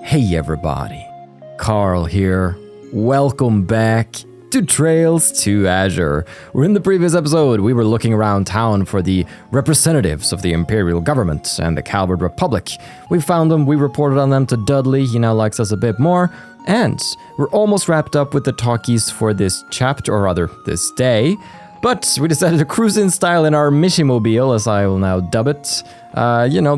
Hey everybody, Carl here. Welcome back to Trails to Azure. Where in the previous episode, we were looking around town for the representatives of the Imperial Government and the Calvert Republic. We found them, we reported on them to Dudley, he now likes us a bit more, and we're almost wrapped up with the talkies for this chapter, or rather, this day. But we decided to cruise in style in our Mishimobile, as I will now dub it.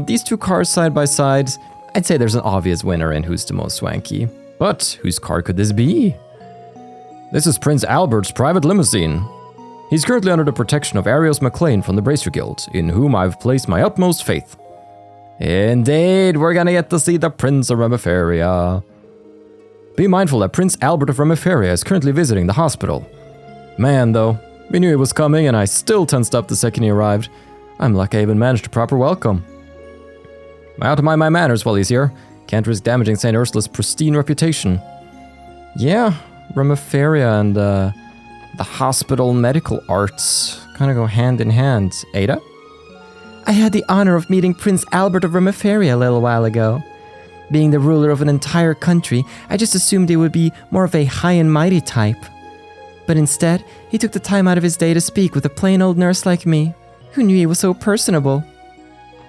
These two cars side by side, I'd say there's an obvious winner in who's the most swanky. But whose car could this be? This is Prince Albert's private limousine. He's currently under the protection of Arios MacLean from the Bracer Guild, in whom I've placed my utmost faith. Indeed, we're gonna get to see the Prince of Remiferia. Be mindful that Prince Albert of Remiferia is currently visiting the hospital. Man, though, we knew he was coming and I still tensed up the second he arrived. I'm lucky I even managed a proper welcome. I ought to mind my manners while he's here. Can't risk damaging St. Ursula's pristine reputation. Yeah, Remiferia and the hospital medical arts kind of go hand in hand. Ada? I had the honor of meeting Prince Albert of Remiferia a little while ago. Being the ruler of an entire country, I just assumed he would be more of a high and mighty type. But instead, he took the time out of his day to speak with a plain old nurse like me. Who knew he was so personable?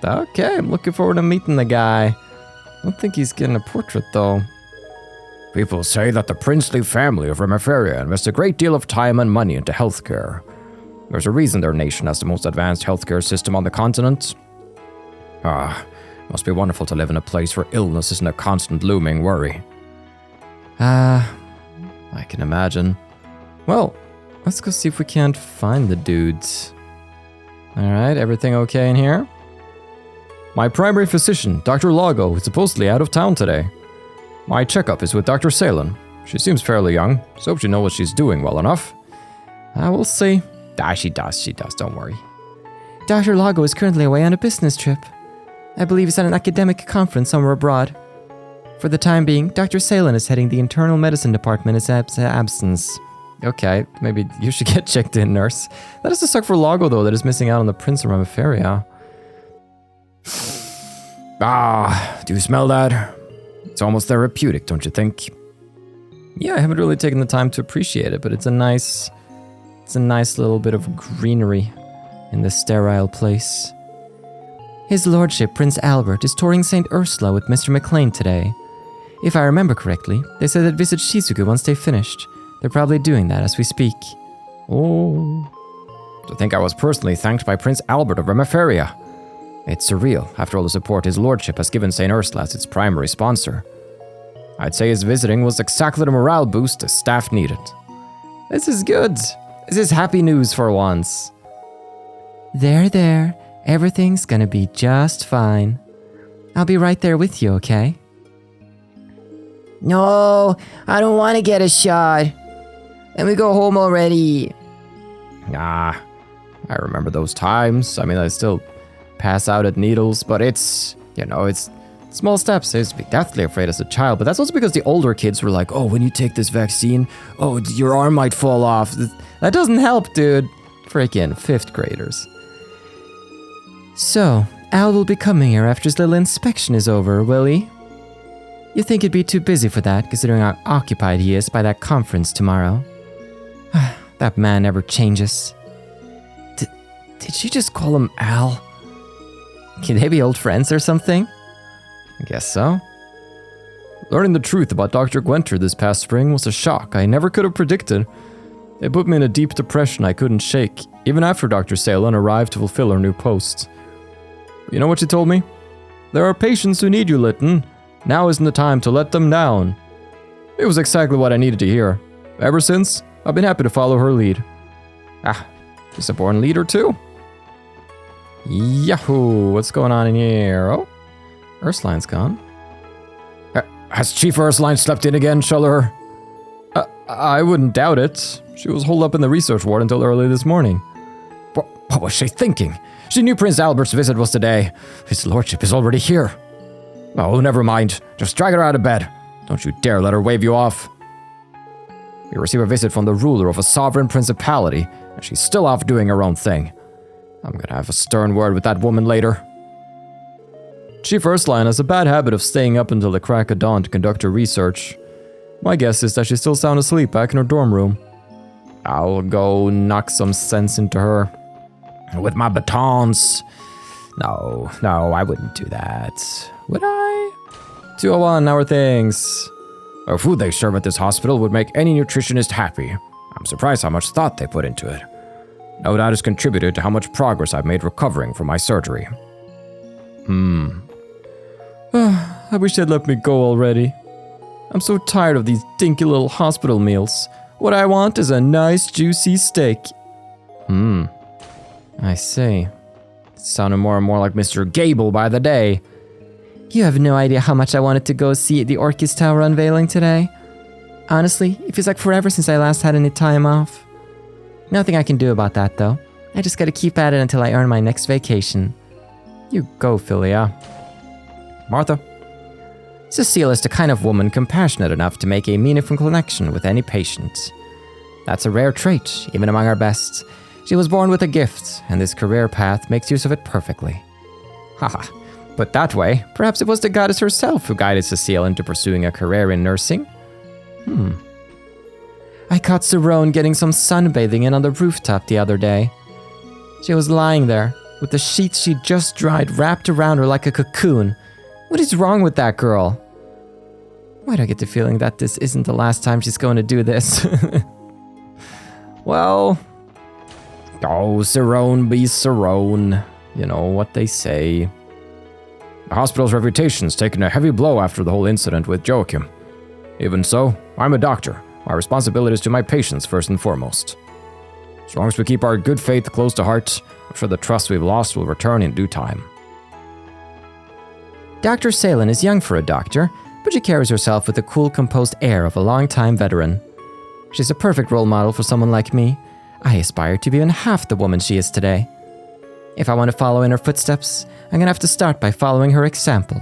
Okay, I'm looking forward to meeting the guy. I don't think he's getting a portrait, though. People say that the princely family of Remiferia invest a great deal of time and money into healthcare. There's a reason their nation has the most advanced healthcare system on the continent. Must be wonderful to live in a place where illness isn't a constant looming worry. I can imagine. Well, let's go see if we can't find the dudes. Alright, everything okay in here? My primary physician, Dr. Lago, is supposedly out of town today. My checkup is with Dr. Salen. She seems fairly young, so hope she knows what she's doing well enough. We'll see. She does, don't worry. Dr. Lago is currently away on a business trip. I believe he's at an academic conference somewhere abroad. For the time being, Dr. Salen is heading the internal medicine department in his absence. Okay, maybe you should get checked in, nurse. That is to suck for Lago, though, that is missing out on the Prince of Remiferia. Do you smell that? It's almost therapeutic, don't you think? Yeah, I haven't really taken the time to appreciate it, but it's a nice little bit of greenery in this sterile place. His lordship, Prince Albert, is touring St. Ursula with Mr. MacLean today. If I remember correctly, they said that visit Shizuku once they finished. They're probably doing that as we speak. Oh. To think I was personally thanked by Prince Albert of Remiferia. It's surreal, after all the support his lordship has given St. Ursula as its primary sponsor. I'd say his visiting was exactly the morale boost the staff needed. This is good. This is happy news for once. There. Everything's gonna be just fine. I'll be right there with you, okay? No, I don't want to get a shot. Let me go home already. I remember those times. I mean, I still pass out at needles, but it's small steps. I used to be deathly afraid as a child, but that's also because the older kids were like, oh, when you take this vaccine, oh, your arm might fall off. That doesn't help, dude. Freaking 5th graders. So, Al will be coming here after his little inspection is over, will he? You think he'd be too busy for that, considering how occupied he is by that conference tomorrow? That man never changes. Did she just call him Al? Can they be old friends or something? I guess so. Learning the truth about Dr. Gwenter this past spring was a shock I never could have predicted. It put me in a deep depression I couldn't shake, even after Dr. Salen arrived to fulfill her new post. You know what she told me? There are patients who need you, Lytton. Now isn't the time to let them down. It was exactly what I needed to hear. Ever since, I've been happy to follow her lead. She's a born leader too. Yahoo! What's going on in here? Oh, Ursula's gone. Has Chief Ursula slept in again, Shuller? I wouldn't doubt it. She was holed up in the research ward until early this morning. What was she thinking? She knew Prince Albert's visit was today. His lordship is already here. Oh, never mind. Just drag her out of bed. Don't you dare let her wave you off. We receive a visit from the ruler of a sovereign principality, and she's still off doing her own thing. I'm gonna have a stern word with that woman later. Chief Ursula has a bad habit of staying up until the crack of dawn to conduct her research. My guess is that she's still sound asleep back in her dorm room. I'll go knock some sense into her. With my batons. No, I wouldn't do that. Would I? 201, our things. The food they serve at this hospital would make any nutritionist happy. I'm surprised how much thought they put into it. No doubt has contributed to how much progress I've made recovering from my surgery. I wish they'd let me go already. I'm so tired of these dinky little hospital meals. What I want is a nice juicy steak. I see. It sounded more and more like Mr. Gable by the day. You have no idea how much I wanted to go see the Orchis Tower unveiling today. Honestly, it feels like forever since I last had any time off. Nothing I can do about that, though. I just gotta keep at it until I earn my next vacation. You go, Philia. Martha? Cecile is the kind of woman compassionate enough to make a meaningful connection with any patient. That's a rare trait, even among our best. She was born with a gift, and this career path makes use of it perfectly. Haha. But that way, perhaps it was the goddess herself who guided Cecile into pursuing a career in nursing? I caught Cerrone getting some sunbathing in on the rooftop the other day. She was lying there, with the sheets she just dried wrapped around her like a cocoon. What is wrong with that girl? Why do I get the feeling that this isn't the last time she's going to do this? Well, Cerrone be Cerrone. You know what they say. The hospital's reputation's taken a heavy blow after the whole incident with Joachim. Even so, I'm a doctor. My responsibility is to my patients first and foremost. As long as we keep our good faith close to heart, I'm sure the trust we've lost will return in due time. Dr. Salen is young for a doctor, but she carries herself with the cool, composed air of a long-time veteran. She's a perfect role model for someone like me. I aspire to be even half the woman she is today. If I want to follow in her footsteps, I'm gonna have to start by following her example.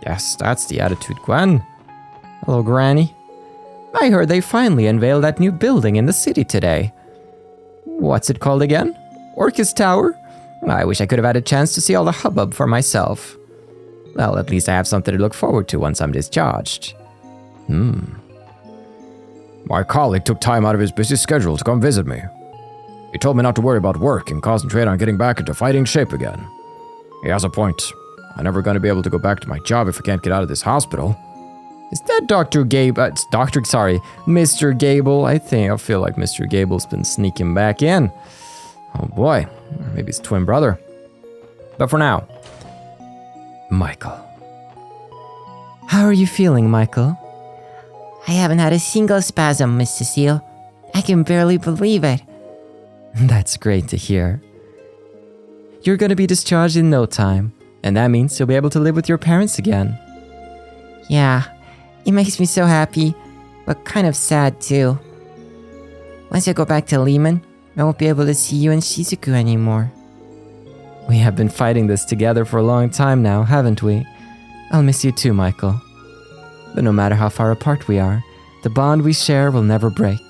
Yes, that's the attitude, Gwen. Hello, Granny. I heard they finally unveiled that new building in the city today. What's it called again? Orchis Tower? I wish I could have had a chance to see all the hubbub for myself. Well, at least I have something to look forward to once I'm discharged. My colleague took time out of his busy schedule to come visit me. He told me not to worry about work and concentrate on getting back into fighting shape again. He has a point. I'm never going to be able to go back to my job if I can't get out of this hospital. Is that Mr. Gable? I feel like Mr. Gable's been sneaking back in. Oh boy, or maybe his twin brother. But for now, Michael. How are you feeling, Michael? I haven't had a single spasm, Miss Cecile. I can barely believe it. That's great to hear. You're gonna be discharged in no time, and that means you'll be able to live with your parents again. Yeah, it makes me so happy, but kind of sad too. Once I go back to Lehman, I won't be able to see you and Shizuku anymore. We have been fighting this together for a long time now, haven't we? I'll miss you too, Michael. But no matter how far apart we are, the bond we share will never break.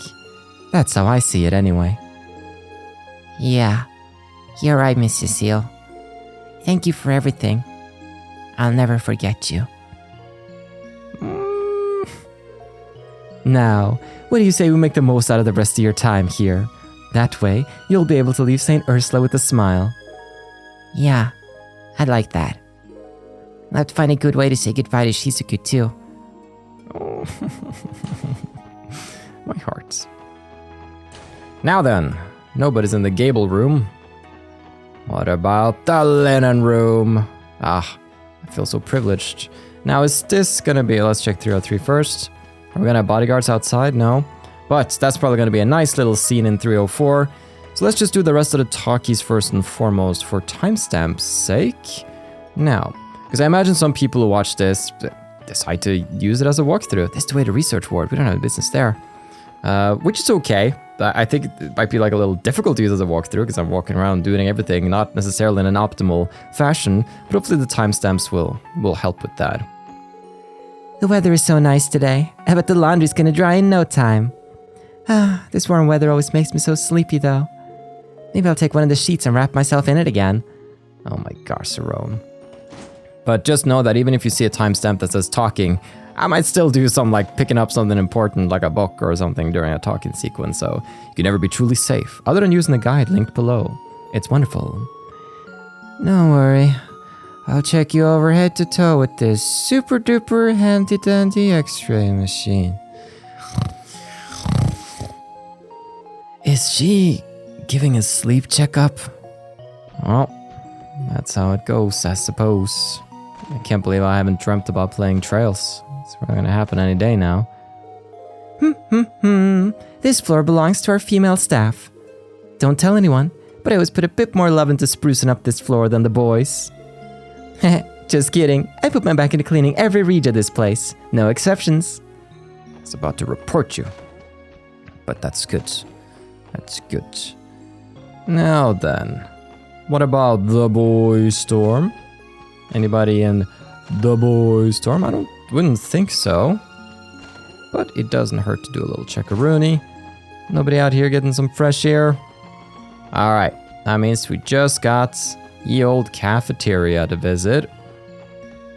That's how I see it anyway. Yeah, you're right, Miss Cecile. Thank you for everything. I'll never forget you. Now, what do you say we make the most out of the rest of your time here? That way, you'll be able to leave St. Ursula with a smile. Yeah, I'd like that. I'll have to find a good way to say goodbye to Shizuku too. Oh, my heart. Now then, nobody's in the Gable room. What about the linen room? Ah, I feel so privileged. Now is this gonna be, let's check 303 first. Are we gonna have bodyguards outside? No. But that's probably gonna be a nice little scene in 304. So let's just do the rest of the talkies first and foremost for timestamp's sake. Now, because I imagine some people who watch this decide to use it as a walkthrough. That's the way to research ward. We don't have a business there. Which is okay. I think it might be like a little difficult to use as a walkthrough because I'm walking around doing everything, not necessarily in an optimal fashion, but hopefully the timestamps will help with that. The weather is so nice today. I bet the laundry's gonna dry in no time. This warm weather always makes me so sleepy though. Maybe I'll take one of the sheets and wrap myself in it again. Oh my gosh, Cerrone. But just know that even if you see a timestamp that says talking, I might still do some like picking up something important like a book or something during a talking sequence, so you can never be truly safe, other than using the guide linked below. It's wonderful. Don't worry. I'll check you over head to toe with this super duper handy dandy x-ray machine. Is she giving a sleep checkup? Well, that's how it goes, I suppose. I can't believe I haven't dreamt about playing Trails. It's probably gonna happen any day now. This floor belongs to our female staff. Don't tell anyone, but I always put a bit more love into sprucing up this floor than the boys. Just kidding. I put my back into cleaning every read of this place. No exceptions. I was about to report you. But that's good. That's good. Now then, what about the Boy Storm? Anybody in the Boy Storm? Wouldn't think so. But it doesn't hurt to do a little checkaroony. Nobody out here getting some fresh air? Alright, that means we just got ye old cafeteria to visit.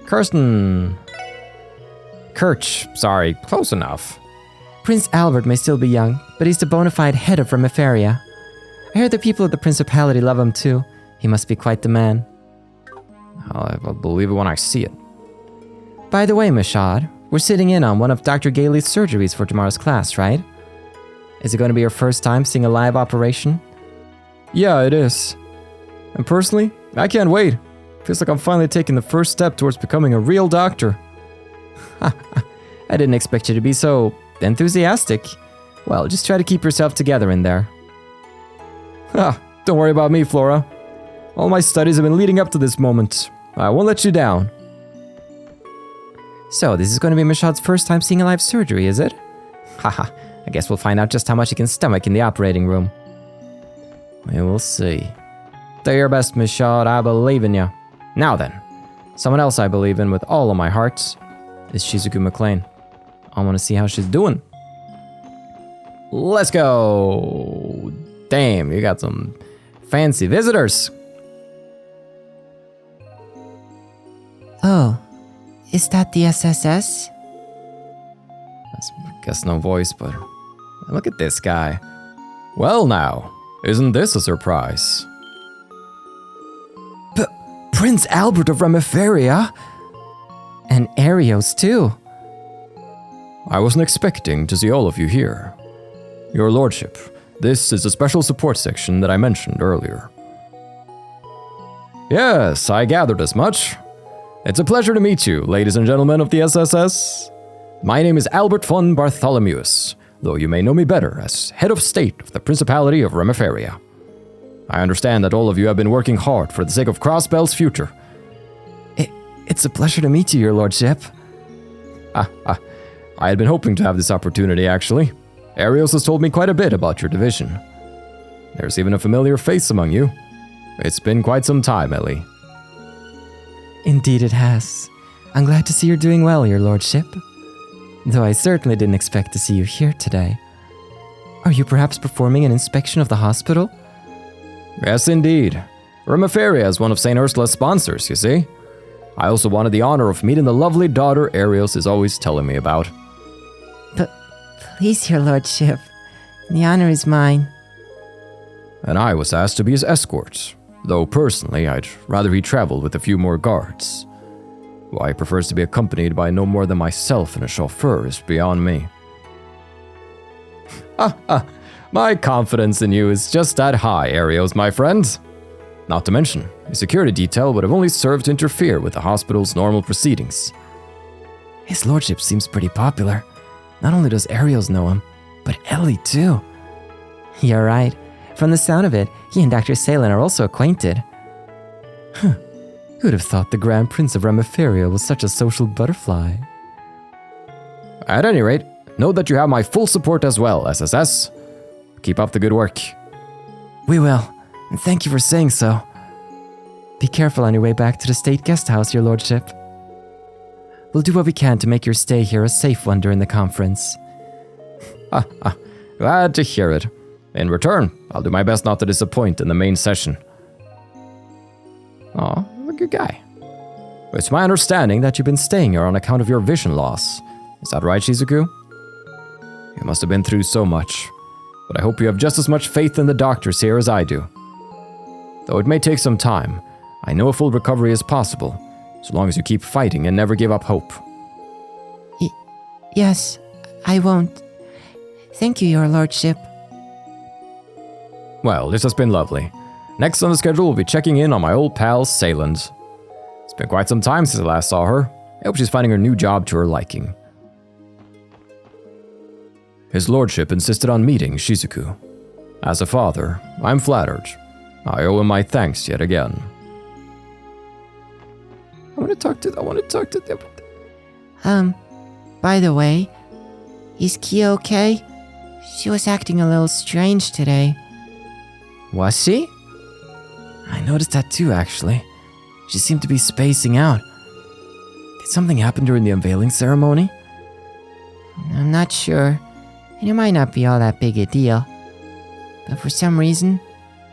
Kirsten. Kirch, sorry, close enough. Prince Albert may still be young, but he's the bona fide head of Remiferia. I heard the people of the Principality love him too. He must be quite the man. I'll believe it when I see it. By the way, Mashad, we're sitting in on one of Dr. Gailey's surgeries for tomorrow's class, right? Is it going to be your first time seeing a live operation? Yeah, it is. And personally, I can't wait. Feels like I'm finally taking the first step towards becoming a real doctor. I didn't expect you to be so enthusiastic. Well, just try to keep yourself together in there. Don't worry about me, Flora. All my studies have been leading up to this moment. I won't let you down. So, this is going to be Mashad's first time seeing a live surgery, is it? Haha, I guess we'll find out just how much he can stomach in the operating room. We will see. Do your best, Mashad. I believe in you. Now then, someone else I believe in with all of my heart is Shizuku McLean. I want to see how she's doing. Let's go. Damn, you got some fancy visitors. Oh, is that the SSS? That's, I guess no voice, but look at this guy. Well now, isn't this a surprise? Prince Albert of Remiferia? And Arios too. I wasn't expecting to see all of you here. Your Lordship, this is the special support section that I mentioned earlier. Yes, I gathered as much. It's a pleasure to meet you, ladies and gentlemen of the SSS. My name is Albert von Bartholomeus, though you may know me better as Head of State of the Principality of Remiferia. I understand that all of you have been working hard for the sake of Crossbell's future. It's a pleasure to meet you, Your Lordship. I had been hoping to have this opportunity, actually. Arios has told me quite a bit about your division. There's even a familiar face among you. It's been quite some time, Ellie. Indeed it has. I'm glad to see you're doing well, Your Lordship. Though I certainly didn't expect to see you here today. Are you perhaps performing an inspection of the hospital? Yes, indeed. Remiferia is one of St. Ursula's sponsors, you see. I also wanted the honor of meeting the lovely daughter Arios is always telling me about. But please, Your Lordship, the honor is mine. And I was asked to be his escort, though personally I'd rather he traveled with a few more guards. Why he prefers to be accompanied by no more than myself and a chauffeur is beyond me. My confidence in you is just that high, Arios, my friend. Not to mention, a security detail would have only served to interfere with the hospital's normal proceedings. His Lordship seems pretty popular. Not only does Arios know him, but Ellie too. You're right. From the sound of it, he and Dr. Salen are also acquainted. Who'd have thought the Grand Prince of Remiferia was such a social butterfly? At any rate, know that you have my full support as well, SSS. Keep up the good work. We will, and thank you for saying so. Be careful on your way back to the State Guest House, Your Lordship. We'll do what we can to make your stay here a safe one during the conference. Glad to hear it. In return, I'll do my best not to disappoint in the main session. Aw, what a good guy. It's my understanding that you've been staying here on account of your vision loss. Is that right, Shizuku? You must have been through so much, but I hope you have just as much faith in the doctors here as I do. Though it may take some time, I know a full recovery is possible, so long as you keep fighting and never give up hope. Yes, I won't. Thank you, your lordship. Well, this has been lovely. Next on the schedule, we'll be checking in on my old pal, Sayland. It's been quite some time since I last saw her. I hope she's finding her new job to her liking. His lordship insisted on meeting Shizuku. As a father, I'm flattered. I owe him my thanks yet again. I want to talk to them. By the way, is Kia okay? She was acting a little strange today. Was she? I noticed that too, actually. She seemed to be spacing out. Did something happen during the unveiling ceremony? I'm not sure, and it might not be all that big a deal. But for some reason,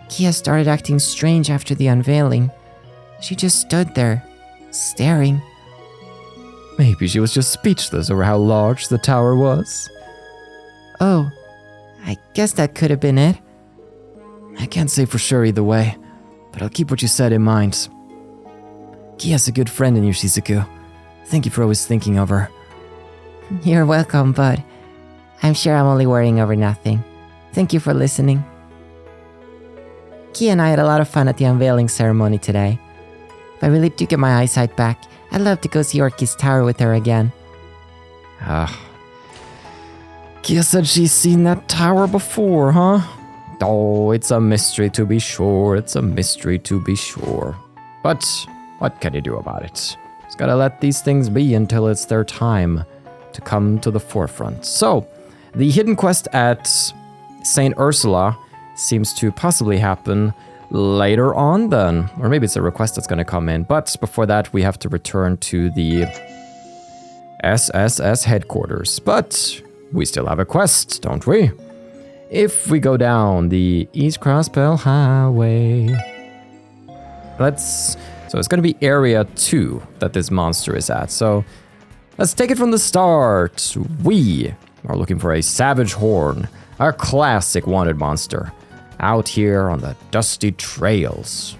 Kia started acting strange after the unveiling. She just stood there, staring. Maybe she was just speechless over how large the tower was. Oh, I guess that could have been it. I can't say for sure either way, but I'll keep what you said in mind. Kia's a good friend in you, Shizuku. Thank you for always thinking of her. You're welcome, bud. I'm sure I'm only worrying over nothing. Thank you for listening. Kia and I had a lot of fun at the unveiling ceremony today. If I really do get my eyesight back, I'd love to go see Orchis Tower with her again. Kia said she's seen that tower before, huh? Oh, it's a mystery to be sure. It's a mystery to be sure. But what can you do about it? Just gotta let these things be until it's their time to come to the forefront. So, the hidden quest at St. Ursula seems to possibly happen later on then. Or maybe it's a request that's gonna come in. But before that, we have to return to the SSS headquarters. But we still have a quest, don't we? If we go down the East Crossbell Highway. So it's gonna be area 2 that this monster is at. So let's take it from the start. We are looking for a Savage Horn, a classic wanted monster, out here on the dusty trails.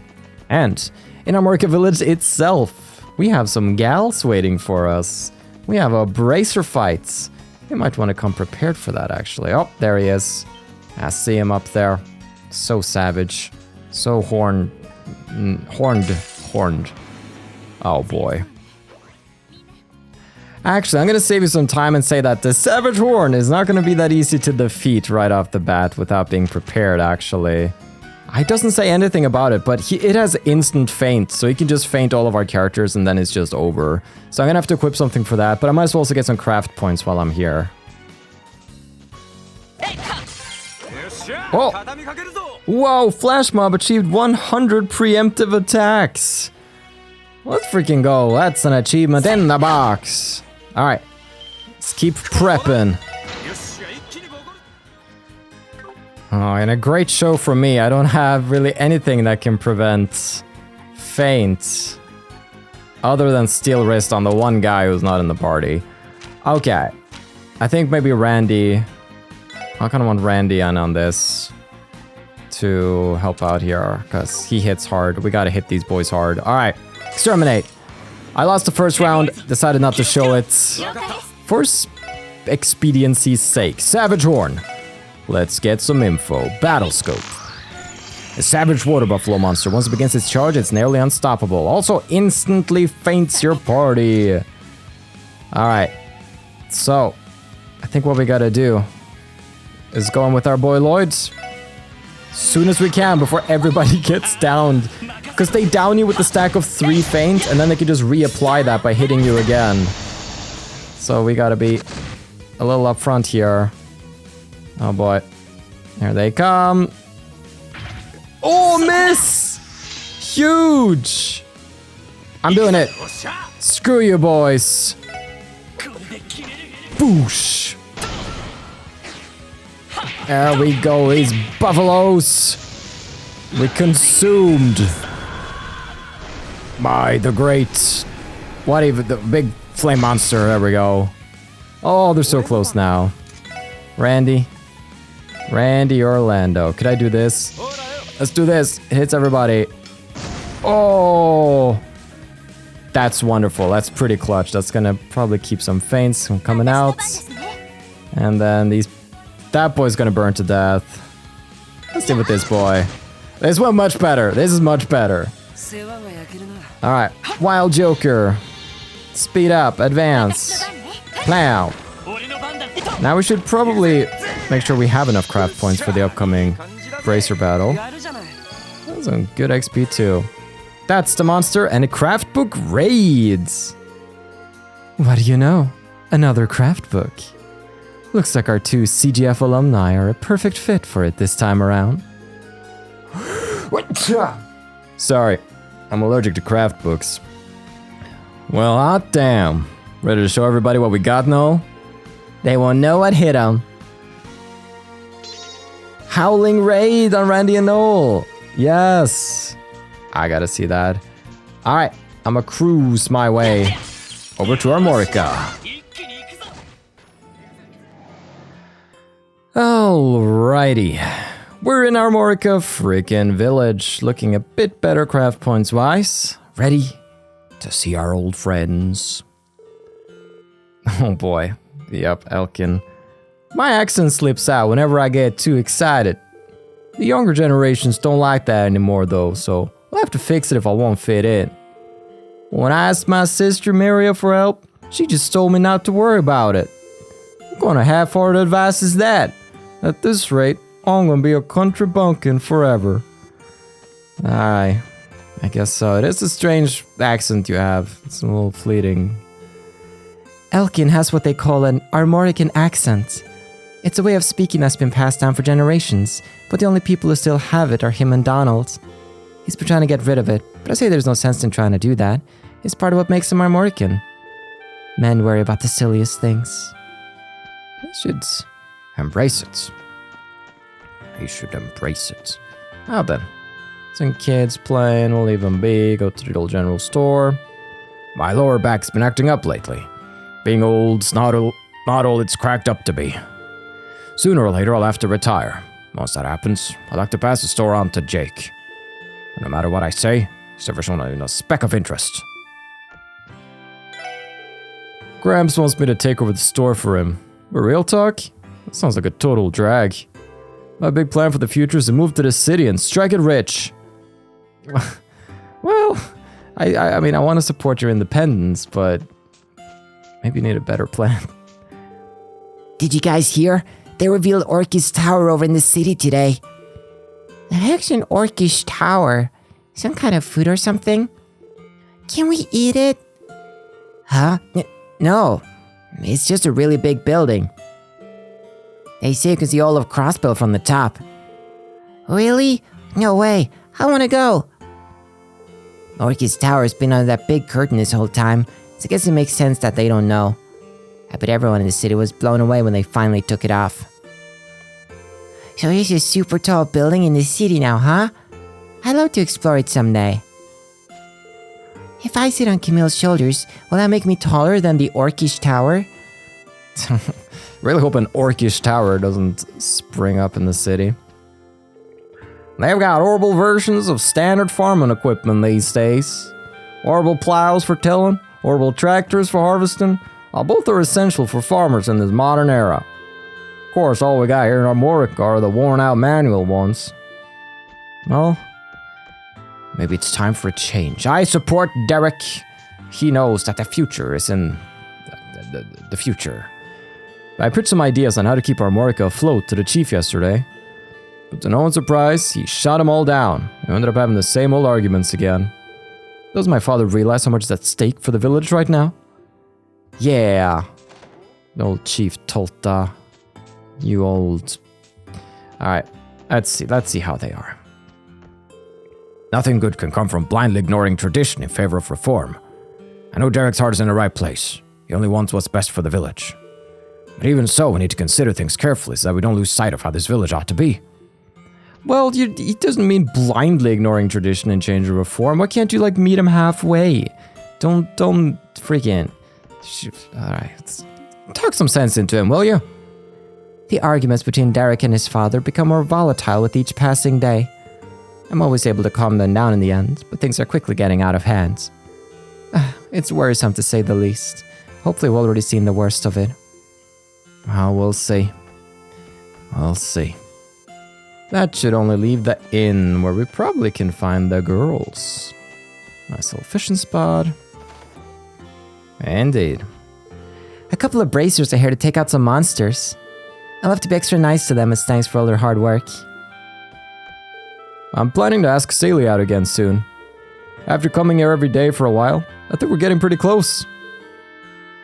And in Armorica Village itself, we have some gals waiting for us. We have a bracer fight. You might want to come prepared for that, actually. Oh, there he is. I see him up there. So savage. So horned. Oh boy. Actually, I'm going to save you some time and say that the Savage Horn is not going to be that easy to defeat right off the bat without being prepared, actually. It doesn't say anything about it, but it has instant feint, so he can just feint all of our characters and then it's just over. So I'm going to have to equip something for that, but I might as well also get some craft points while I'm here. Oh! Whoa, Flash Mob achieved 100 preemptive attacks! Let's freaking go, that's an achievement in the box! Alright, let's keep prepping. Oh, and a great show from me. I don't have really anything that can prevent feint. Other than Steel Wrist on the one guy who's not in the party. Okay, I think maybe Randy... I kind of want Randy in on this to help out here, because he hits hard. We gotta hit these boys hard. Alright, exterminate. I lost the first round, decided not to show it. For expediency's sake. Savage Horn. Let's get some info. Battle scope. A savage water buffalo monster. Once it begins its charge, it's nearly unstoppable. Also instantly feints your party. Alright. So, I think what we gotta do is go in with our boy Lloyd soon as we can before everybody gets downed. Because they down you with the stack of 3 feint, and then they can just reapply that by hitting you again. So we gotta be a little up front here. Oh boy. Here they come. Oh, miss! Huge! I'm doing it. Screw you, boys. Boosh. There we go, these buffaloes. We consumed by the great What even? The big flame monster. There we go. Oh, they're so close now. Randy Orlando. Could I do this? Let's do this. It hits everybody. Oh, that's wonderful. That's pretty clutch. That's gonna probably keep some feints from coming out. And then that boy's gonna burn to death. Let's deal with this boy. This one much better. This is much better. All right, Wild Joker. Speed up, advance. Plow. Now we should probably make sure we have enough craft points for the upcoming Bracer battle. That's some good XP too. That's the monster and a craft book raids. What do you know? Another craft book. Looks like our 2 CGF alumni are a perfect fit for it this time around. Sorry, I'm allergic to craft books. Well, hot damn. Ready to show everybody what we got now? They won't know what hit them. Howling Raid on Randy and Noel. Yes. I gotta see that. All right, I'm gonna cruise my way over to Armorica. Alrighty. We're in Armorica freaking Village, looking a bit better craft points wise. Ready to see our old friends. Oh boy. Yep, Elkin. My accent slips out whenever I get too excited. The younger generations don't like that anymore though, so I'll have to fix it if I won't fit in. When I asked my sister Maria for help, she just told me not to worry about it. What kind of half-hearted advice is that? At this rate, I'm gonna be a country bumpkin forever. Alright, I guess so. It is a strange accent you have. It's a little fleeting. Elkin has what they call an Armorican accent. It's a way of speaking that's been passed down for generations, but the only people who still have it are him and Donald. He's been trying to get rid of it, but I say there's no sense in trying to do that. It's part of what makes him Armorican. Men worry about the silliest things. He should embrace it. He should embrace it. Now then, some kids playing, we'll leave them be, go to the old general store. My lower back's been acting up lately. Being old's not all it's cracked up to be. Sooner or later, I'll have to retire. Once that happens, I'd like to pass the store on to Jake. And no matter what I say, he's never shown a speck of interest. Gramps wants me to take over the store for him. But real talk? That sounds like a total drag. My big plan for the future is to move to the city and strike it rich. Well, I mean, I want to support your independence, but maybe you need a better plan. Did you guys hear? They revealed Orcish Tower over in the city today. The heck's an Orcish Tower? Some kind of food or something? Can we eat it? Huh? No. It's just a really big building. They say you can see all of Crossbow from the top. Really? No way. I want to go. Orcish Tower's been under that big curtain this whole time, so I guess it makes sense that they don't know. I bet everyone in the city was blown away when they finally took it off. So here's a super tall building in the city now, huh? I'd love to explore it someday. If I sit on Camille's shoulders, will that make me taller than the Orcish Tower? Really hope an Orcish Tower doesn't spring up in the city. They've got horrible versions of standard farming equipment these days. Horrible plows for tilling, horrible tractors for harvesting. Both are essential for farmers in this modern era. Of course, all we got here in Armorica are the worn-out manual ones. Well, maybe it's time for a change. I support Derek. He knows that the future is in the future. I pitched some ideas on how to keep Armorica afloat to the chief yesterday. But to no one's surprise, he shot them all down. We ended up having the same old arguments again. Does my father realize how much is at stake for the village right now? Yeah. The old Chief Tolta. You old... Alright, let's see how they are. Nothing good can come from blindly ignoring tradition in favor of reform. I know Derek's heart is in the right place. He only wants what's best for the village. But even so, we need to consider things carefully so that we don't lose sight of how this village ought to be. Well, he doesn't mean blindly ignoring tradition and change or reform. Why can't you, meet him halfway? Don't freaking... Alright, talk some sense into him, will you? The arguments between Derek and his father become more volatile with each passing day. I'm always able to calm them down in the end, but things are quickly getting out of hand. It's worrisome to say the least. Hopefully we've already seen the worst of it. Oh, we'll see. We'll see. That should only leave the inn, where we probably can find the girls. Nice little fishing spot. Indeed. A couple of bracers are here to take out some monsters. I'll have to be extra nice to them as thanks for all their hard work. I'm planning to ask Celia out again soon. After coming here every day for a while, I think we're getting pretty close.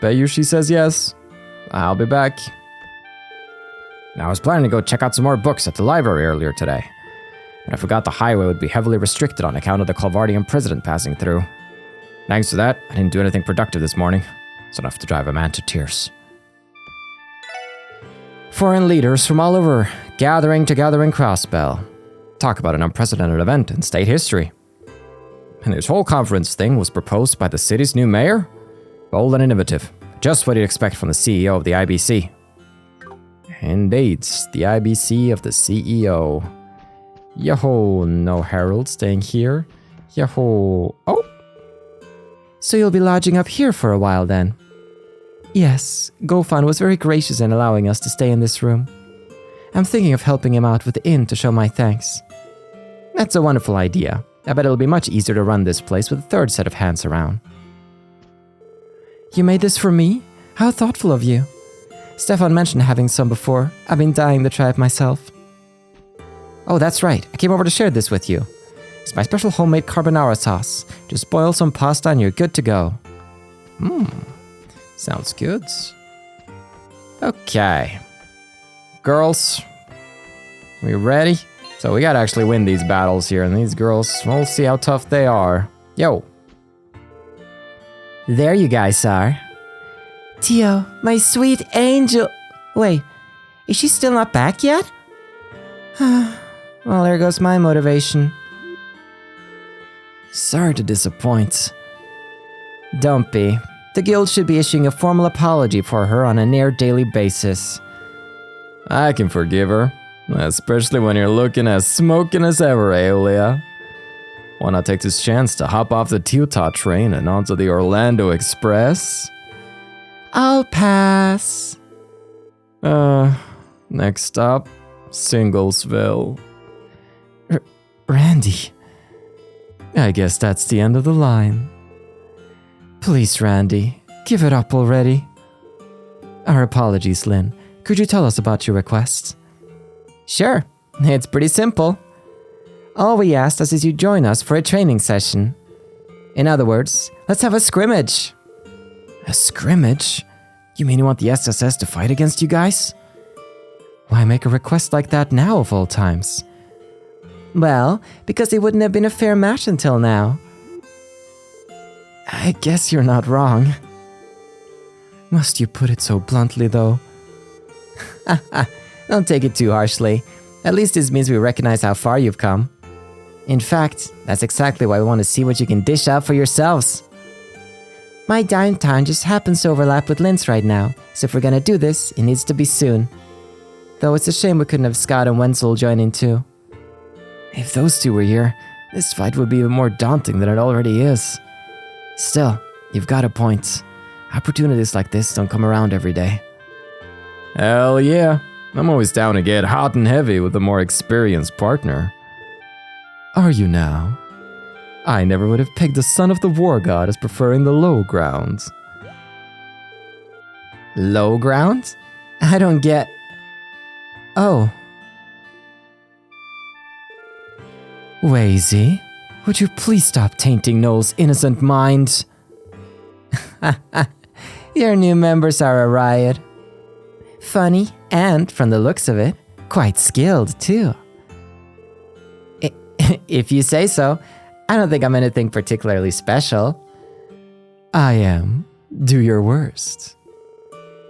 Bet you she says yes. I'll be back. Now, I was planning to go check out some more books at the library earlier today, but I forgot the highway would be heavily restricted on account of the Calvardian president passing through. Thanks to that, I didn't do anything productive this morning. It's enough to drive a man to tears. Foreign leaders from all over gathering together in Crossbell. Talk about an unprecedented event in state history. And this whole conference thing was proposed by the city's new mayor? Bold and innovative. Just what you'd expect from the CEO of the IBC. Indeed, the IBC of the CEO. Yo-ho, no Harold staying here. Yo-ho. Oh! So you'll be lodging up here for a while then? Yes, Gofan was very gracious in allowing us to stay in this room. I'm thinking of helping him out with the inn to show my thanks. That's a wonderful idea. I bet it'll be much easier to run this place with a third set of hands around. You made this for me? How thoughtful of you. Stefan mentioned having some before. I've been dying to try it myself. Oh, that's right. I came over to share this with you. It's my special homemade carbonara sauce. Just boil some pasta and you're good to go. Sounds good. Okay. Girls, we ready? So we gotta actually win these battles here, and these girls, we'll see how tough they are. Yo. There you guys are. Tio, my sweet angel. Wait, is she still not back yet? Well, there goes my motivation. Sorry to disappoint. Don't be. The guild should be issuing a formal apology for her on a near-daily basis. I can forgive her, especially when you're looking as smoking as ever, Aeolia. Why not take this chance to hop off the TLoH train and onto the Orlando Express? I'll pass. Next stop, Singlesville. Randy. I guess that's the end of the line. Please, Randy, give it up already. Our apologies, Lynn. Could you tell us about your request? Sure, it's pretty simple. All we asked is you join us for a training session. In other words, let's have a scrimmage. A scrimmage? You mean you want the SSS to fight against you guys? Why make a request like that now of all times? Well, because it wouldn't have been a fair match until now. I guess you're not wrong. Must you put it so bluntly, though? Don't take it too harshly. At least this means we recognize how far you've come. In fact, that's exactly why we want to see what you can dish out for yourselves. My downtime just happens to overlap with Lynn's right now, so if we're gonna do this, it needs to be soon. Though it's a shame we couldn't have Scott and Wenzel join in too. If those two were here, this fight would be even more daunting than it already is. Still, you've got a point. Opportunities like this don't come around every day. Hell yeah, I'm always down to get hot and heavy with a more experienced partner. Are you now? I never would have pegged the son of the war god as preferring the low ground. Low ground? I don't get... Oh. Wazy, would you please stop tainting Noel's innocent mind? Your new members are a riot. Funny, and from the looks of it, quite skilled too. If you say so, I don't think I'm anything particularly special. I am. Do your worst.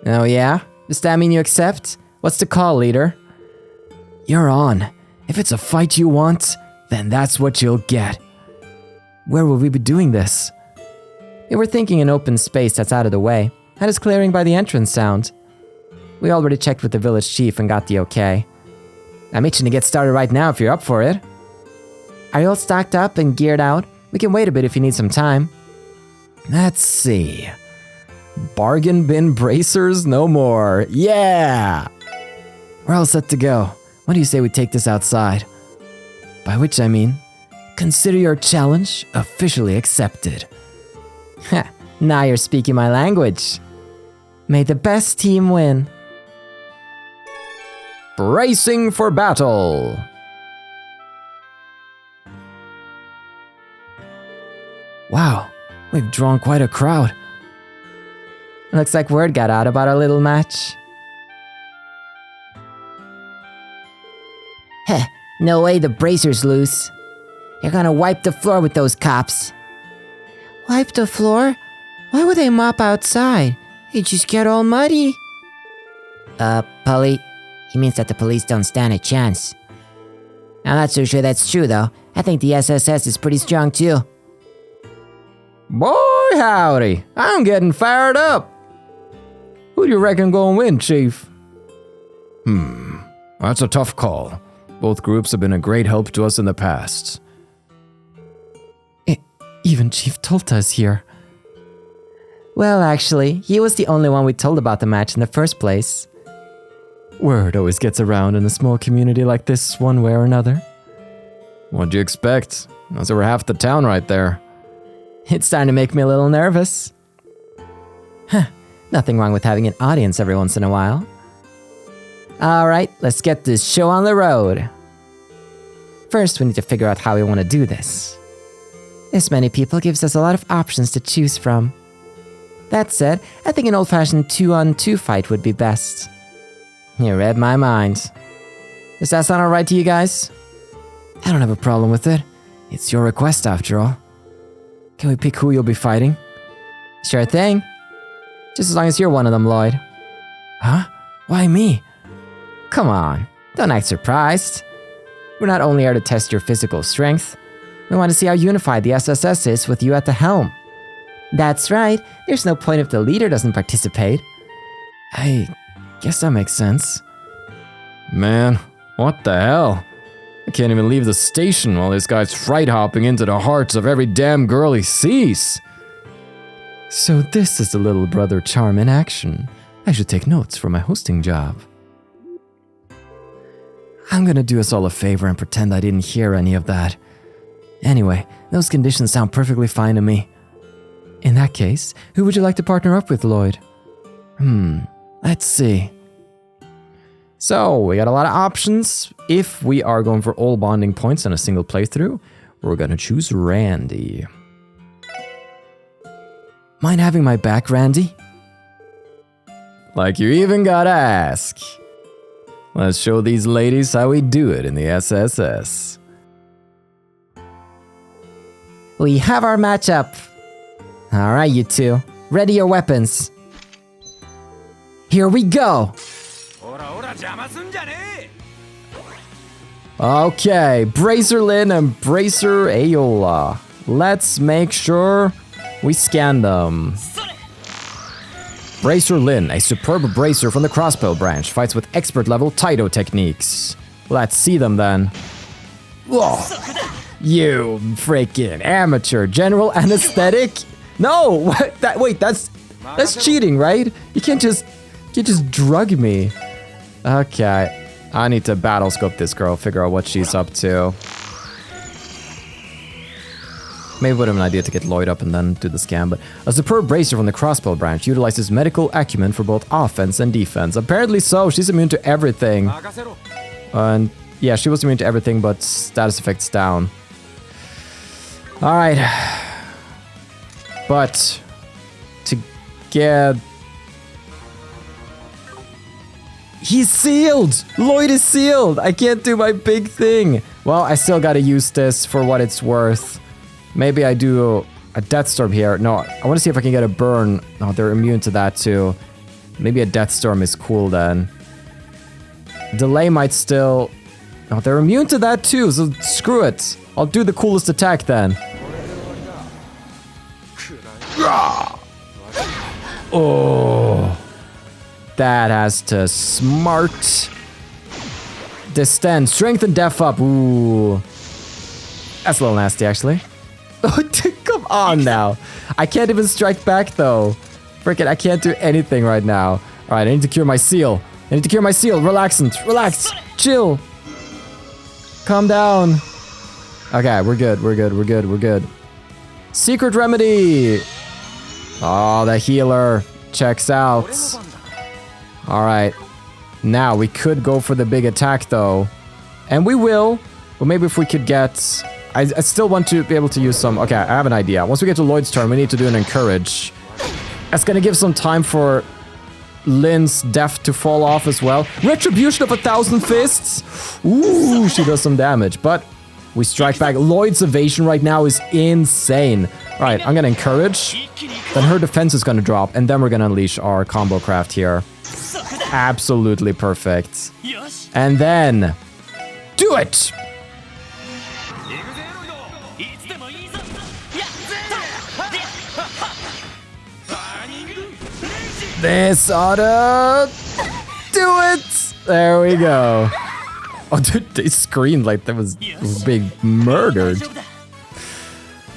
Oh yeah? Does that mean you accept? What's the call, leader? You're on. If it's a fight you want, then that's what you'll get. Where will we be doing this? They were thinking an open space that's out of the way, and is clearing by the entrance sound. We already checked with the village chief and got the okay. I'm itching to get started right now if you're up for it. Are you all stocked up and geared out? We can wait a bit if you need some time. Let's see. Bargain bin bracers no more. Yeah! We're all set to go. What do you say we take this outside? By which I mean, consider your challenge officially accepted. Ha, now you're speaking my language. May the best team win. Bracing for battle! Wow, we've drawn quite a crowd. Looks like word got out about our little match. Heh, no way the bracer's loose. You're gonna wipe the floor with those cops. Wipe the floor? Why would they mop outside? They just get all muddy. Polly, he means that the police don't stand a chance. I'm not so sure that's true though. I think the SSS is pretty strong too. Boy howdy, I'm getting fired up. Who do you reckon gonna win, Chief? That's a tough call. Both groups have been a great help to us in the past. Even Chief Tolta is here. Well, actually, he was the only one we told about the match in the first place. Word always gets around in a small community like this one way or another. What'd you expect? That's over half the town right there. It's starting to make me a little nervous. Huh, nothing wrong with having an audience every once in a while. Alright, let's get this show on the road. First, we need to figure out how we want to do this. This many people gives us a lot of options to choose from. That said, I think an old-fashioned 2-on-2 fight would be best. You read my mind. Does that sound alright to you guys? I don't have a problem with it. It's your request after all. Can we pick who you'll be fighting? Sure thing. Just as long as you're one of them, Lloyd. Huh? Why me? Come on, don't act surprised. We're not only here to test your physical strength, we want to see how unified the SSS is with you at the helm. That's right, there's no point if the leader doesn't participate. I guess that makes sense. Man, what the hell? I can't even leave the station while this guy's fright hopping into the hearts of every damn girl he sees. So this is the little brother charm in action. I should take notes for my hosting job. I'm gonna do us all a favor and pretend I didn't hear any of that. Anyway, those conditions sound perfectly fine to me. In that case, who would you like to partner up with, Lloyd? Let's see. So, we got a lot of options. If we are going for all bonding points in a single playthrough, we're gonna choose Randy. Mind having my back, Randy? Like you even gotta ask. Let's show these ladies how we do it in the SSS. We have our matchup. Alright, you two. Ready your weapons. Here we go. Okay, Bracer Lynn and Bracer Aeolia. Let's make sure we scan them. Bracer Lynn, a superb bracer from the crossbow branch, fights with expert level Taito techniques. Let's see them then. Whoa. You freaking amateur general anesthetic? No, what? That's cheating, right? You can't just drug me. Okay, I need to battle scope this girl, figure out what she's up to. Maybe would have an idea to get Lloyd up and then do the scan, but a superb bracer from the crossbow branch utilizes medical acumen for both offense and defense. Apparently so, she's immune to everything. And yeah, she was immune to everything but status effects down. Alright. But to get... He's sealed! Lloyd is sealed! I can't do my big thing! Well, I still gotta use this for what it's worth. Maybe I do a Death Storm here. No, I want to see if I can get a burn. Oh, they're immune to that too. Maybe a Death Storm is cool then. Delay might still... Oh, they're immune to that too, so screw it. I'll do the coolest attack then. Oh. That has to smart. Distend. Strength and def up. Ooh. That's a little nasty, actually. Come on now. I can't even strike back, though. Frickin', I can't do anything right now. All right, I need to cure my seal. Relaxant. Relax. Chill. Calm down. Okay, we're good. Secret remedy. Oh, the healer checks out. All right. Now, we could go for the big attack, though. And we will. But maybe if we could get... I still want to be able to use some... Okay, I have an idea. Once we get to Lloyd's turn, we need to do an encourage. That's going to give some time for Lynn's death to fall off as well. Retribution of 1,000 fists. Ooh, she does some damage. But we strike back. Lloyd's evasion right now is insane. All right, I'm going to encourage. Then her defense is going to drop. And then we're going to unleash our combo craft here. Absolutely perfect. And then... do it! This oughta do it! There we go. Oh, dude, they screamed like that was being murdered.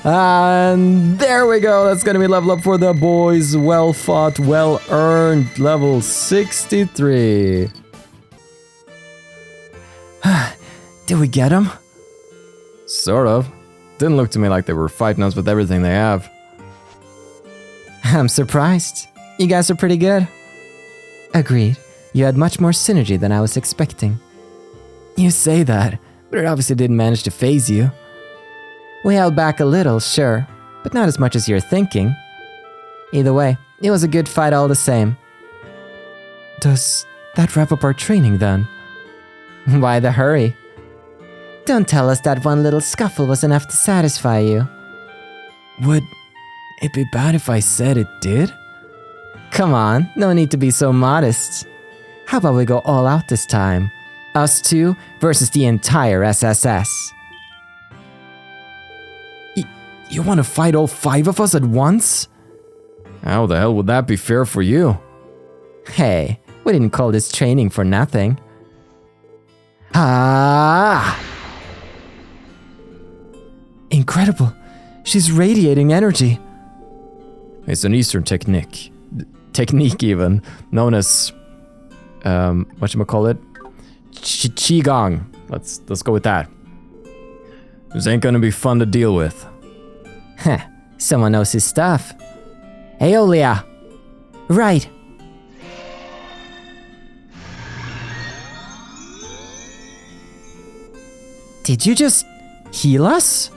And there we go. That's gonna be level up for the boys. Well fought, well earned. Level 63. Did we get him? Sort of. Didn't look to me like they were fighting us with everything they have. I'm surprised. You guys are pretty good. Agreed. You had much more synergy than I was expecting. You say that, but it obviously didn't manage to phase you. We held back a little, sure, but not as much as you're thinking. Either way, it was a good fight all the same. Does that wrap up our training then? Why the hurry? Don't tell us that one little scuffle was enough to satisfy you. Would it be bad if I said it did? Come on, no need to be so modest. How about we go all out this time? Us two versus the entire SSS. You want to fight all 5 of us at once? How the hell would that be fair for you? Hey, we didn't call this training for nothing. Ah! Incredible. She's radiating energy. It's an Eastern technique even, known as, whatchamacallit? Qigong. Let's go with that. This ain't gonna be fun to deal with. Heh, someone knows his stuff. Aeolia! Right. Did you just heal us?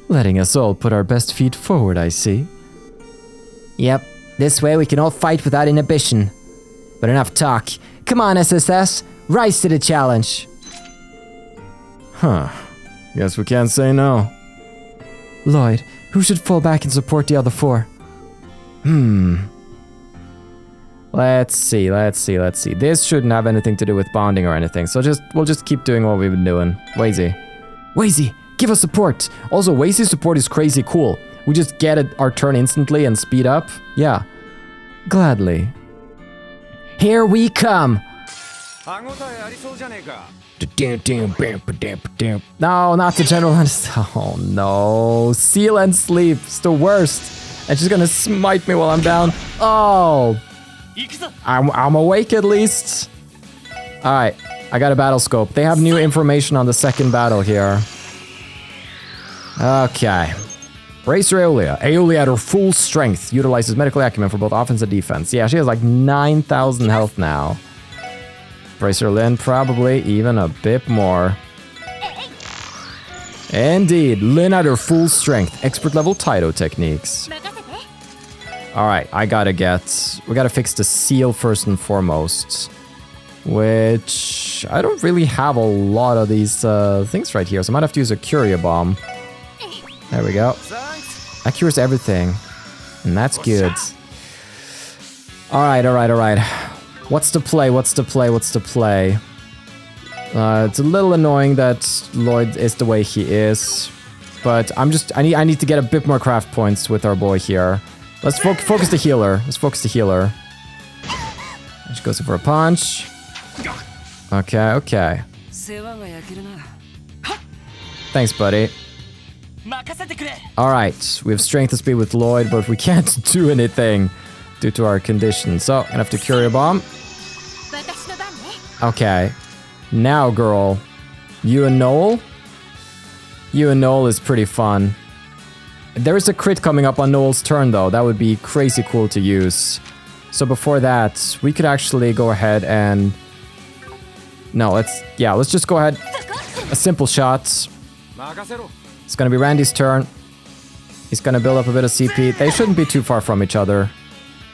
Letting us all put our best feet forward, I see. Yep, this way we can all fight without inhibition. But enough talk. Come on, SSS, rise to the challenge. Huh. Guess we can't say no. Lloyd, who should fall back and support the other 4? Let's see. This shouldn't have anything to do with bonding or anything, so we'll just keep doing what we've been doing. Wazy, give us support. Also, Wazy's support is crazy cool. We just get our turn instantly and speed up. Yeah. Gladly. Here we come. No, not the general. Oh no. Seal and sleep. It's the worst. And she's gonna smite me while I'm down. Oh. I'm awake at least. Alright. I got a battle scope. They have new information on the second battle here. Okay. Bracer Aeolia. Aeolia at her full strength utilizes medical acumen for both offense and defense. Yeah, she has like 9,000 health now. Bracer Lynn, probably even a bit more. Indeed, Lynn at her full strength. Expert level Taito techniques. Alright, we gotta fix the seal first and foremost. Which, I don't really have a lot of these things right here, so I might have to use a Curia Bomb. There we go. That cures everything. And that's good. Alright. What's the play? It's a little annoying that Lloyd is the way he is. But I need to get a bit more craft points with our boy here. Let's focus the healer. Let's focus the healer. She goes in for a punch. Okay, okay. Thanks, buddy. Alright, we have strength and speed with Lloyd, but we can't do anything due to our condition. So, gonna have to Curia Bomb. Okay. Now, girl. You and Noel? You and Noel is pretty fun. There is a crit coming up on Noel's turn, though. That would be crazy cool to use. So before that, we could actually go ahead and... No, let's just go ahead. A simple shot. It's gonna be Randy's turn. He's gonna build up a bit of CP. They shouldn't be too far from each other.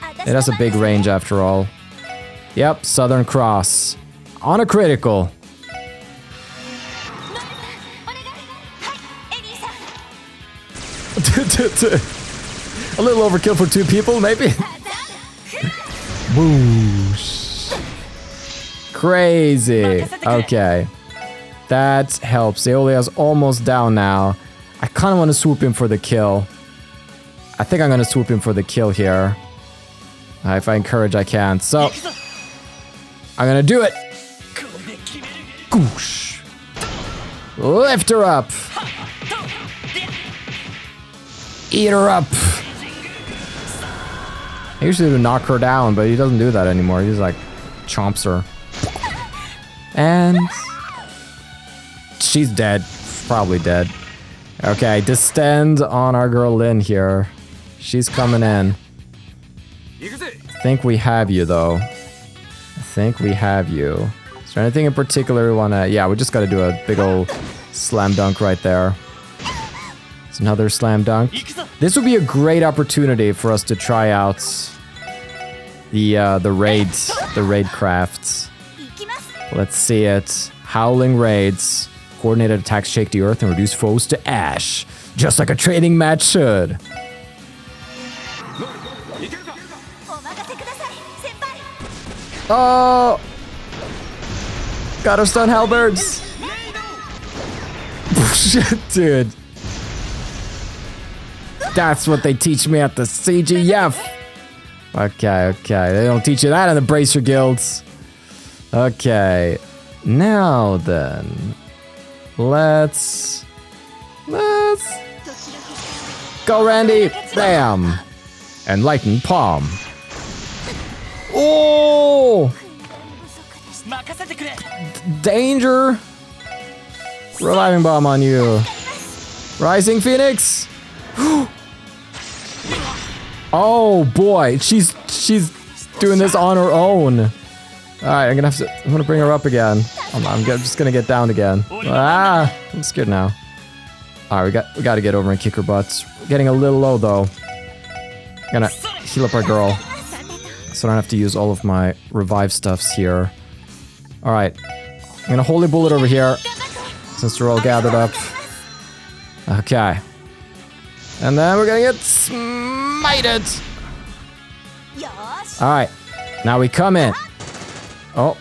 It has a big range after all. Yep, Southern Cross. On a critical. A little overkill for two people, maybe? Whoosh. Crazy. Okay. That helps. Aeolia's almost down now. I kind of want to swoop in for the kill. I think I'm going to swoop in for the kill here. If I encourage, I can. So, I'm going to do it. Goosh. Lift her up. Eat her up. I usually would knock her down, but he doesn't do that anymore. He's like, chomps her. And... she's dead. Probably dead. Okay, distend on our girl Lynn here. She's coming in. I think we have you, though. I think we have you. Is there anything in particular we want to... Yeah, we just got to do a big old slam dunk right there. It's another slam dunk. This would be a great opportunity for us to try out the raid crafts. Let's see it. Howling raids. Coordinated attacks shake the earth and reduce foes to ash. Just like a training match should. Oh! Got our stun halberds. Shit, dude. That's what they teach me at the CGF. Okay. They don't teach you that in the Bracer Guilds. Okay. Now then. Let's go, Randy. Bam. Enlightened Palm. Oh! Danger. Reviving Bomb on you. Rising Phoenix. Oh boy, she's doing this on her own. All right, I'm gonna bring her up again. I'm just gonna get down again. Ah, I'm scared now. All right, we got to get over and kick her butts. We're getting a little low though. I'm gonna heal up our girl, so I don't have to use all of my revive stuffs here. All right, I'm gonna holy bullet over here since they're all gathered up. Okay. And then we're gonna get smited. Alright. Now we come in. Oh.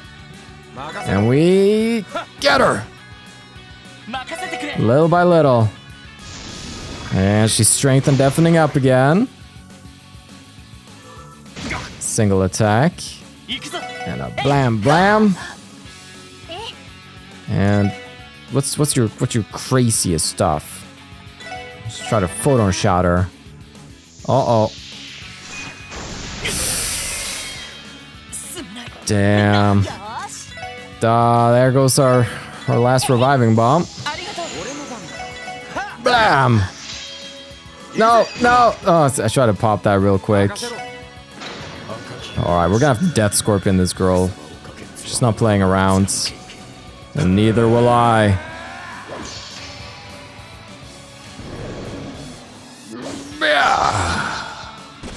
And we get her. Little by little. And she's strength and deafening up again. Single attack. And a blam blam. And what's your craziest stuff? Let's try to photon shot her. Uh-oh. Damn. There goes our last reviving bomb. Blam! No! Oh, I tried to pop that real quick. Alright, we're gonna have to Death Scorpion this girl. She's not playing around. And neither will I.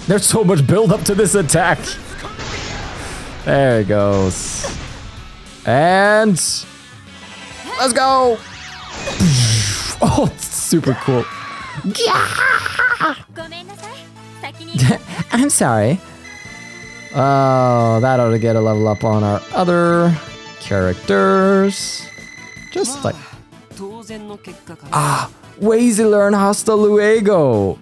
There's so much build up to this attack. There it goes. And let's go. Oh, it's super cool. I'm sorry. Oh, that ought to get a level up on our other characters. Just like ways to learn hasta luego.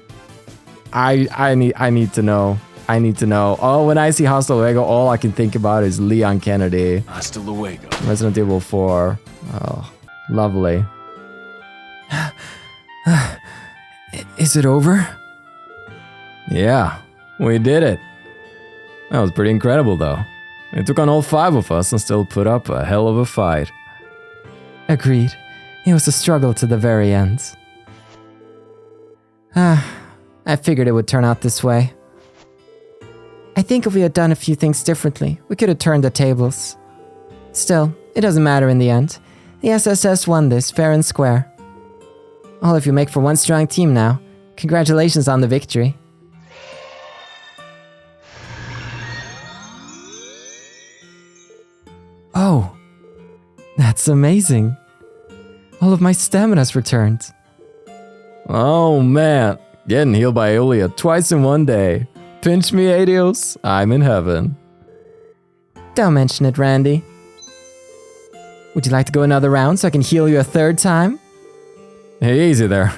I need to know. I need to know. Oh, when I see Hasta Luego, all I can think about is Leon Kennedy. Hasta luego. Resident Evil 4. Oh, lovely. Is it over? Yeah, we did it. That was pretty incredible, though. It took on all 5 of us and still put up a hell of a fight. Agreed. It was a struggle to the very end. I figured it would turn out this way. I think if we had done a few things differently, we could have turned the tables. Still, it doesn't matter in the end. The SSS won this fair and square. All of you make for one strong team now. Congratulations on the victory. Oh, that's amazing. All of my stamina's returned. Oh man, getting healed by Aeolia twice in one day. Pinch me, Adios, I'm in heaven. Don't mention it, Randy. Would you like to go another round so I can heal you a third time? Hey, easy there.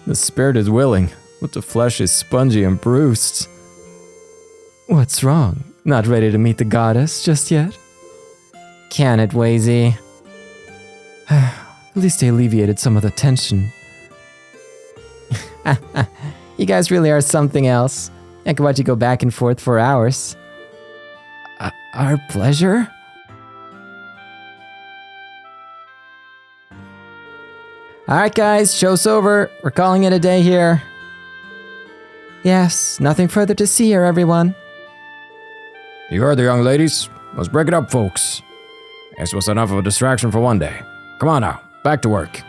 The spirit is willing, but the flesh is spongy and bruised. What's wrong? Not ready to meet the goddess just yet? Can it, Wazy? At least I alleviated some of the tension. You guys really are something else. I could watch you go back and forth for hours. Our pleasure? Alright guys, show's over. We're calling it a day here. Yes, nothing further to see here, everyone. You heard the young ladies. Let's break it up, folks. This was enough of a distraction for one day. Come on now, back to work.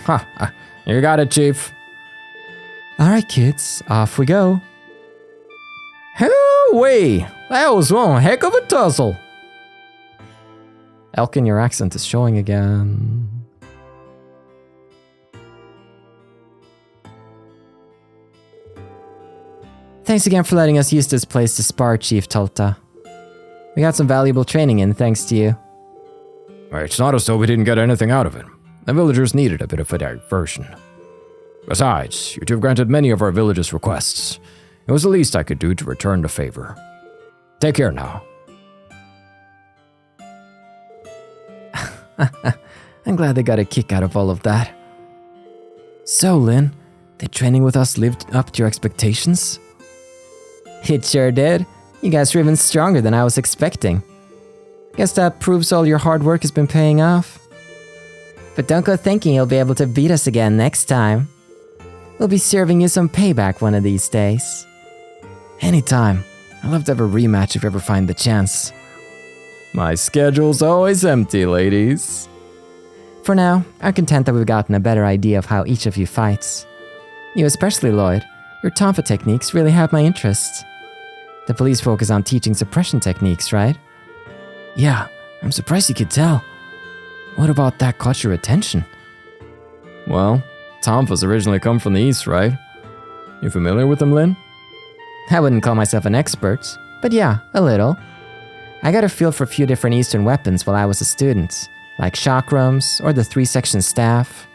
Ha, you got it, Chief. Alright kids, off we go. Hoo-wee! That was one heck of a tussle. Elkin, your accent is showing again. Thanks again for letting us use this place to spar, Chief Tulta. We got some valuable training in thanks to you. It's not as though we didn't get anything out of it. The villagers needed a bit of a diversion. Besides, you two have granted many of our villagers' requests. It was the least I could do to return the favor. Take care now. I'm glad they got a kick out of all of that. So, Lynn, the training with us lived up to your expectations? It sure did. You guys were even stronger than I was expecting. Guess that proves all your hard work has been paying off. But don't go thinking you'll be able to beat us again next time. We'll be serving you some payback one of these days. Anytime. I'd love to have a rematch if you ever find the chance. My schedule's always empty, ladies. For now, I'm content that we've gotten a better idea of how each of you fights. You especially, Lloyd. Your Tonfa techniques really have my interest. The police focus on teaching suppression techniques, right? Yeah, I'm surprised you could tell. What about that caught your attention? Well, Tonfa's originally come from the east, right? You familiar with them, Lynn? I wouldn't call myself an expert, but yeah, a little. I got a feel for a few different Eastern weapons while I was a student, like chakrams or the 3-section staff.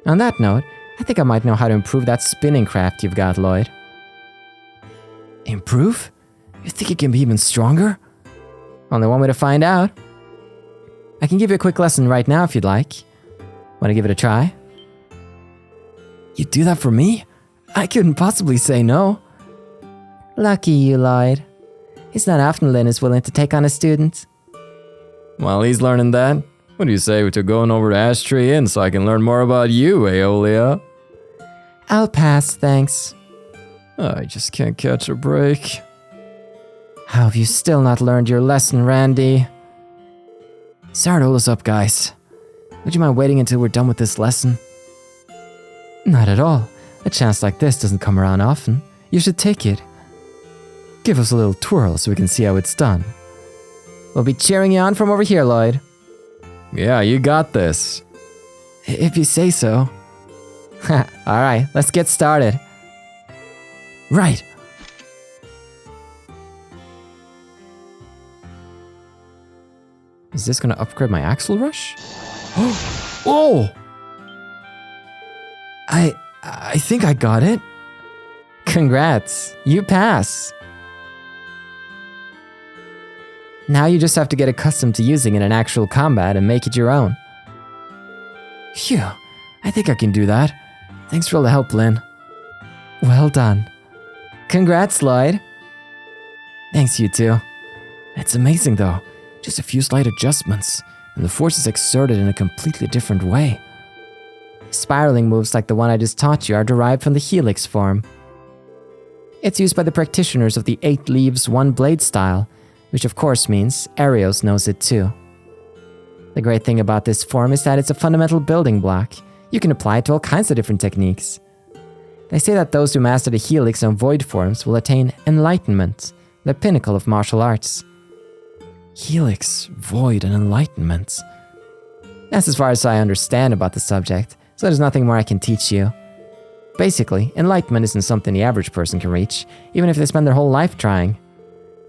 On that note, I think I might know how to improve that spinning craft you've got, Lloyd. Improve? You think it can be even stronger? Only one way to find out. I can give you a quick lesson right now if you'd like. Want to give it a try? You'd do that for me? I couldn't possibly say no. Lucky you, Lloyd. It's not often Lynn is willing to take on a student. While he's learning that, what do you say to going over to Ash Tree Inn so I can learn more about you, Aeolia? I'll pass, thanks. I just can't catch a break. How have you still not learned your lesson, Randy? Sorry to hold us up, guys. Would you mind waiting until we're done with this lesson? Not at all. A chance like this doesn't come around often. You should take it. Give us a little twirl so we can see how it's done. We'll be cheering you on from over here, Lloyd. Yeah, you got this. If you say so. Alright, let's get started. Right. Is this gonna upgrade my Axle Rush? Oh! I think I got it. Congrats, you pass. Now you just have to get accustomed to using it in actual combat and make it your own. Phew, I think I can do that. Thanks for all the help, Lynn. Well done. Congrats, Lloyd. Thanks, you two. It's amazing, though. Just a few slight adjustments, and the force is exerted in a completely different way. Spiraling moves like the one I just taught you are derived from the helix form. It's used by the practitioners of the 8 leaves, 1 blade style, which of course means Arios knows it too. The great thing about this form is that it's a fundamental building block. You can apply it to all kinds of different techniques. They say that those who master the helix and void forms will attain enlightenment, the pinnacle of martial arts. Helix, void, and enlightenment. That's as far as I understand about the subject, so there's nothing more I can teach you. Basically, enlightenment isn't something the average person can reach, even if they spend their whole life trying.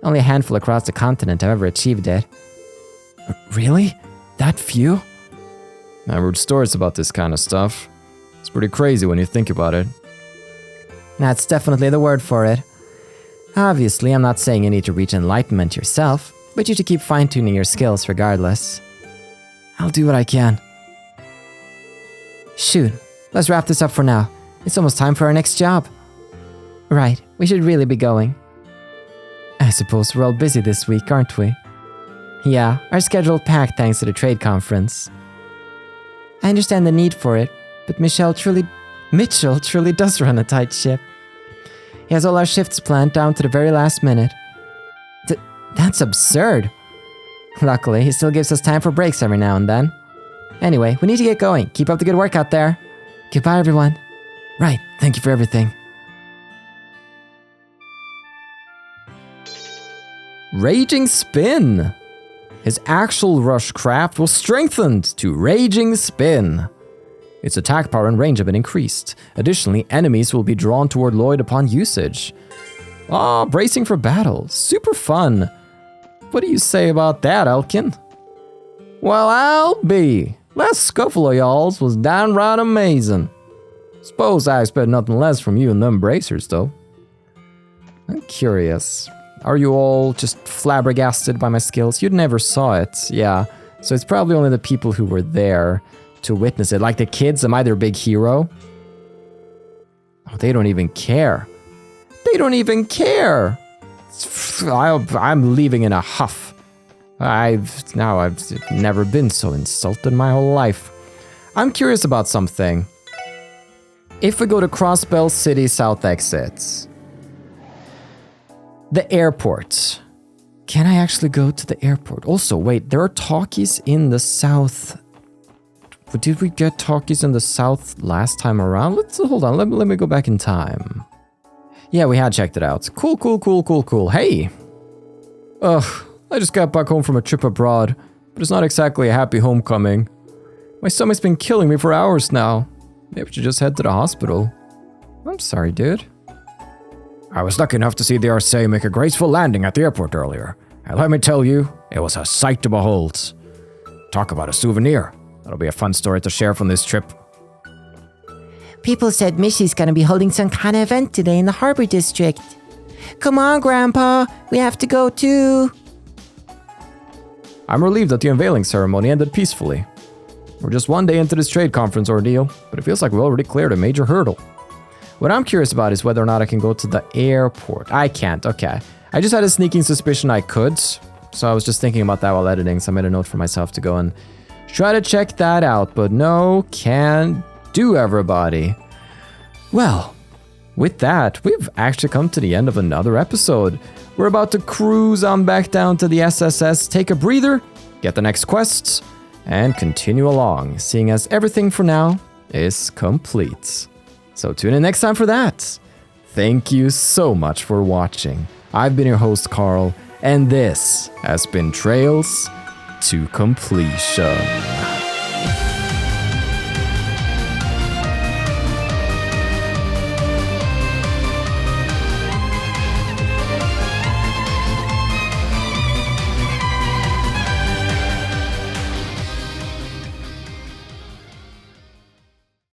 Only a handful across the continent have ever achieved it. Really? That few? I've heard stories about this kind of stuff. It's pretty crazy when you think about it. That's definitely the word for it. Obviously, I'm not saying you need to reach enlightenment yourself, but you should keep fine-tuning your skills regardless. I'll do what I can. Shoot, let's wrap this up for now. It's almost time for our next job. Right, we should really be going. I suppose we're all busy this week, aren't we? Yeah, our schedule packed thanks to the trade conference. I understand the need for it, but Mitchell truly does run a tight ship. He has all our shifts planned down to the very last minute. That's absurd. Luckily, he still gives us time for breaks every now and then. Anyway, we need to get going. Keep up the good work out there. Goodbye, everyone. Right, thank you for everything. Raging Spin! His actual rush craft was strengthened to Raging Spin. Its attack power and range have been increased. Additionally, enemies will be drawn toward Lloyd upon usage. Bracing for battle. Super fun. What do you say about that, Elkin? Well, I'll be. Last scuffle of y'all's was downright amazing. Suppose I expect nothing less from you and them bracers, though. I'm curious. Are you all just flabbergasted by my skills? You never saw it, yeah. So it's probably only the people who were there to witness it. Like the kids, am I their big hero? Oh, they don't even care. They don't even care! I'm leaving in a huff. I've never been so insulted in my whole life. I'm curious about something. If we go to Crossbell City South exits, the airport. Can I actually go to the airport? Also, wait, there are talkies in the south. Did we get talkies in the south last time around? Hold on, let me go back in time. Yeah, we had checked it out. Cool. Hey! Ugh, I just got back home from a trip abroad, but it's not exactly a happy homecoming. My stomach's been killing me for hours now. Maybe we should just head to the hospital. I'm sorry, dude. I was lucky enough to see the RSA make a graceful landing at the airport earlier. And let me tell you, it was a sight to behold. Talk about a souvenir. That'll be a fun story to share from this trip. People said Missy's gonna be holding some kind of event today in the Harbor District. Come on, Grandpa, we have to go too. I'm relieved that the unveiling ceremony ended peacefully. We're just one day into this trade conference ordeal, but it feels like we already cleared a major hurdle. What I'm curious about is whether or not I can go to the airport. I can't, okay. I just had a sneaking suspicion I could, so I was just thinking about that while editing, so I made a note for myself to go and try to check that out, but no, can't do, everybody. Well, with that, we've actually come to the end of another episode. We're about to cruise on back down to the SSS, take a breather, get the next quests, and continue along, seeing as everything for now is complete. So tune in next time for that. Thank you so much for watching. I've been your host, Carl, and this has been Trails to Completion.